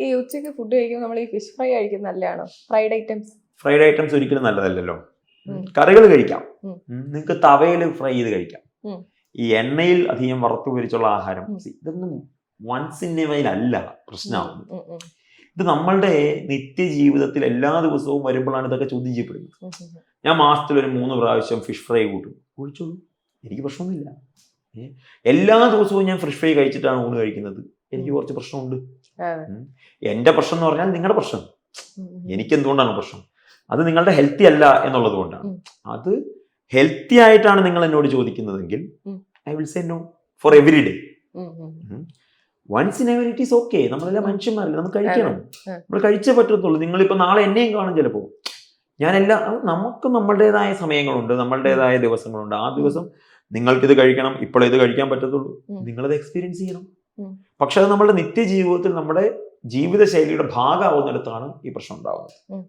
ഈ ഉച്ചയ്ക്ക് ഫുഡ് കഴിക്കുമ്പോൾ നമ്മൾ ഈ ഫിഷ് ഫ്രൈ കഴിക്കുന്നത് നല്ലതാണോ? ഫ്രൈഡ് ഐറ്റംസ് ഒരിക്കലും നല്ലതല്ലല്ലോ. കറികൾ കഴിക്കാം, നിങ്ങൾക്ക് തവയിൽ ഫ്രൈ ചെയ്ത് കഴിക്കാം. ഈ എണ്ണയിൽ അധികം വറുത്തു പൊരിച്ചുള്ള ആഹാരം ഇതൊന്നും വൺസ് ഇൻ എ വൈൽ അല്ല പ്രശ്നമാകുന്നത്. ഇത് നമ്മളുടെ നിത്യജീവിതത്തിൽ എല്ലാ ദിവസവും വരുമ്പോഴാണ് ഇതൊക്കെ ചോദ്യം ചെയ്യപ്പെടുന്നത്. ഞാൻ മാസത്തിൽ ഒരു 3 പ്രാവശ്യം ഫിഷ് ഫ്രൈ കൂട്ടും, കുഴിച്ചോളൂ, എനിക്ക് പ്രശ്നമൊന്നുമില്ല. എല്ലാ ദിവസവും ഞാൻ ഫിഷ് ഫ്രൈ കഴിച്ചിട്ടാണ് ഊണ് കഴിക്കുന്നത്, എനിക്ക് കുറച്ച് പ്രശ്നമുണ്ട്. എൻ്റെ പ്രശ്നം എന്ന് പറഞ്ഞാൽ നിങ്ങളുടെ പ്രശ്നം. എനിക്ക് എന്തുകൊണ്ടാണ് പ്രശ്നം? അത് നിങ്ങളുടെ ഹെൽത്തി അല്ല എന്നുള്ളത് കൊണ്ടാണ്. അത് ഹെൽത്തി ആയിട്ടാണ് നിങ്ങൾ എന്നോട് ചോദിക്കുന്നതെങ്കിൽ I will say no for every day. Once in ever it is okay. നമ്മളെല്ലാം മനുഷ്യന്മാരല്ലേ, നമുക്ക് കഴിക്കണം, നമ്മൾ കഴിച്ചേ പറ്റത്തുള്ളൂ. നിങ്ങളിപ്പോൾ നാളെ എന്നെയും കാണും ചിലപ്പോൾ. നമുക്ക് നമ്മളുടേതായ സമയങ്ങളുണ്ട്, നമ്മളുടേതായ ദിവസങ്ങളുണ്ട്. ആ ദിവസം നിങ്ങൾക്കിത് കഴിക്കണം, ഇപ്പോഴേ ഇത് കഴിക്കാൻ പറ്റത്തുള്ളൂ, നിങ്ങളത് എക്സ്പീരിയൻസ് ചെയ്യണം. പക്ഷെ അത് നമ്മുടെ നിത്യജീവിതത്തിൽ നമ്മുടെ ജീവിതശൈലിയുടെ ഭാഗമാവുന്നിടത്താണ് ഈ പ്രശ്നം ഉണ്ടാവുന്നത്.